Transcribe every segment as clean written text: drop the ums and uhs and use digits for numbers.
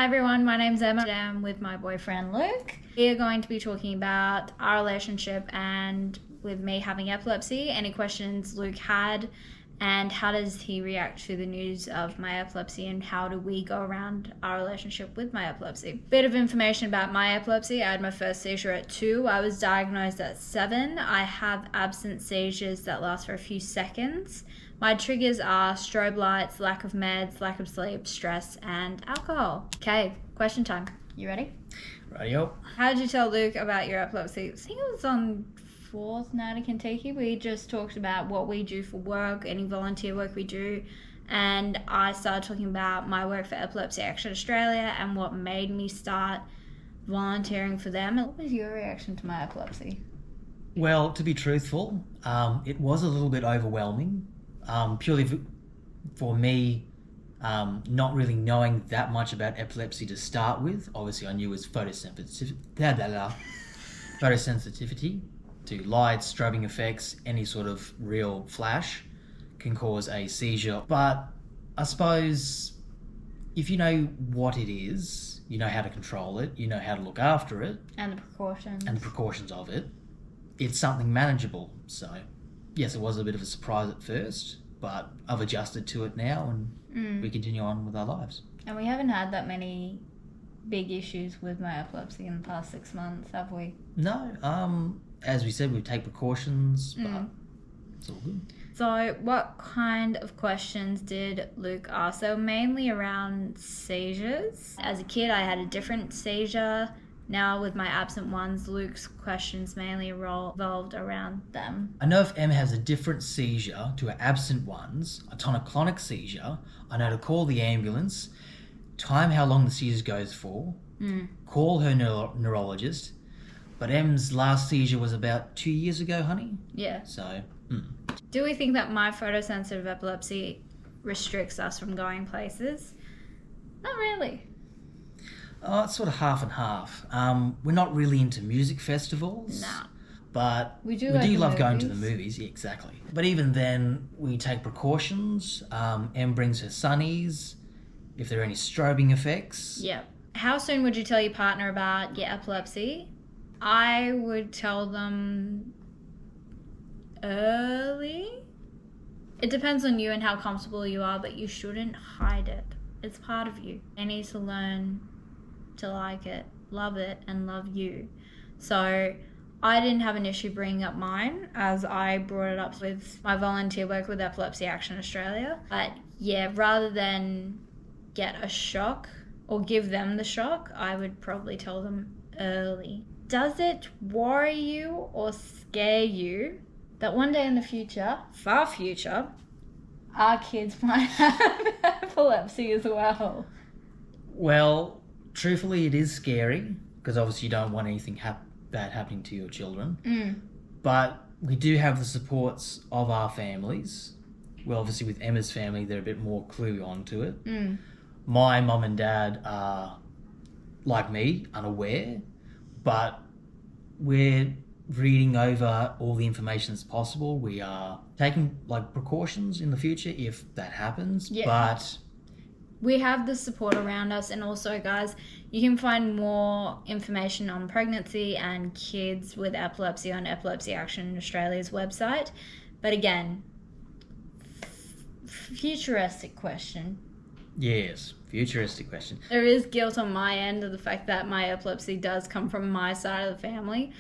everyone, my name's Emma. I'm with my boyfriend Luke. We are going to be talking about our relationship and with me having epilepsy, any questions Luke had, and how does he react to the news of my epilepsy and how do we go around our relationship with my epilepsy. Bit of information about my epilepsy. I had my first seizure at 2. I was diagnosed at 7. I have absent seizures that last for a few seconds. My triggers are strobe lights, lack of meds, lack of sleep, stress, and alcohol. Okay, question time. You ready? Radio. How did you tell Luke about your epilepsy? I think it was on fourth night in Kentucky. We just talked about what we do for work, any volunteer work we do, and I started talking about my work for Epilepsy Action Australia and what made me start volunteering for them. What was your reaction to my epilepsy? Well, to be truthful, it was a little bit overwhelming, purely for me, not really knowing that much about epilepsy to start with. Obviously, I knew it was photosensitivity to light, strobing effects, any sort of real flash can cause a seizure. But I suppose if you know what it is, you know how to control it, you know how to look after it. And the precautions. And the precautions of it. It's something manageable. So, yes, it was a bit of a surprise at first, but I've adjusted to it now and we continue on with our lives. And we haven't had that many big issues with my epilepsy in the past 6 months, have we? No. As we said, we take precautions, but it's all good. So what kind of questions did Luke ask? So mainly around seizures. As a kid, I had a different seizure. Now with my absent ones, Luke's questions mainly revolved around them. I know if Emma has a different seizure to her absent ones, a tonic-clonic seizure, I know to call the ambulance, time how long the seizure goes for, call her neurologist. But Em's last seizure was about 2 years ago, honey. Yeah. So, Do we think that my photosensitive epilepsy restricts us from going places? Not really. Oh, it's sort of half and half. We're not really into music festivals. No. But we do love going to the movies. Yeah, exactly. But even then, we take precautions. Em brings her sunnies. If there are any strobing effects. Yeah. How soon would you tell your partner about your epilepsy? I would tell them early. It depends on you and how comfortable you are, but you shouldn't hide it. It's part of you. They need to learn to like it, love it, and love you. So I didn't have an issue bringing up mine as I brought it up with my volunteer work with Epilepsy Action Australia. But yeah, rather than get a shock or give them the shock, I would probably tell them early. Does it worry you or scare you that one day in the future, far future, our kids might have epilepsy as well? Well, truthfully, it is scary because obviously you don't want anything bad happening to your children. But we do have the supports of our families. Well, obviously with Emma's family, they're a bit more clue onto it. My mum and dad are, like me, unaware. But we're reading over all the information that's possible. We are taking precautions in the future if that happens. Yeah. But we have the support around us, and also, guys, you can find more information on pregnancy and kids with epilepsy on Epilepsy Action Australia's website. But again, futuristic question. Yes, futuristic question. There is guilt on my end of the fact that my epilepsy does come from my side of the family,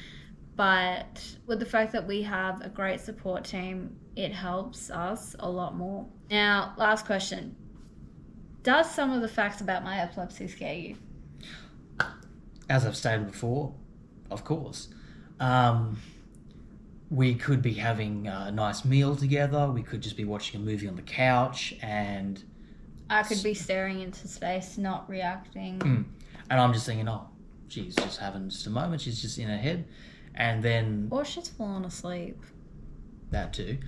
but with the fact that we have a great support team, it helps us a lot more. Now, last question. Does some of the facts about my epilepsy scare you? As I've stated before, of course. We could be having a nice meal together. We could just be watching a movie on the couch and I could be staring into space, not reacting. And I'm just thinking, oh, she's just having just a moment. She's just in her head. And then... Or she's fallen asleep. That too.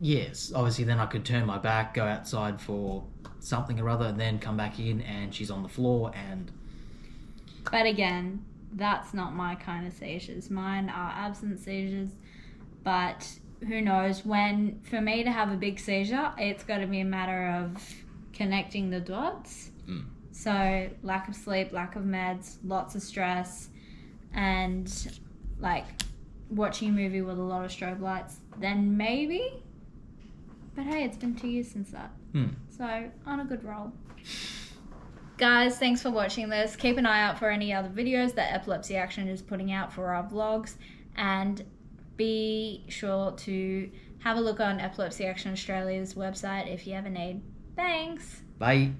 Yes, obviously then I could turn my back, go outside for something or other, and then come back in and she's on the floor and... But again, that's not my kind of seizures. Mine are absent seizures, but who knows, for me to have a big seizure, it's got to be a matter of connecting the dots. So lack of sleep, lack of meds, lots of stress, and like watching a movie with a lot of strobe lights, then maybe. But hey, it's been 2 years since that. So on a good roll. Guys, thanks for watching this. Keep an eye out for any other videos that Epilepsy Action is putting out for our vlogs. And be sure to have a look on Epilepsy Action Australia's website if you ever need. Thanks. Bye.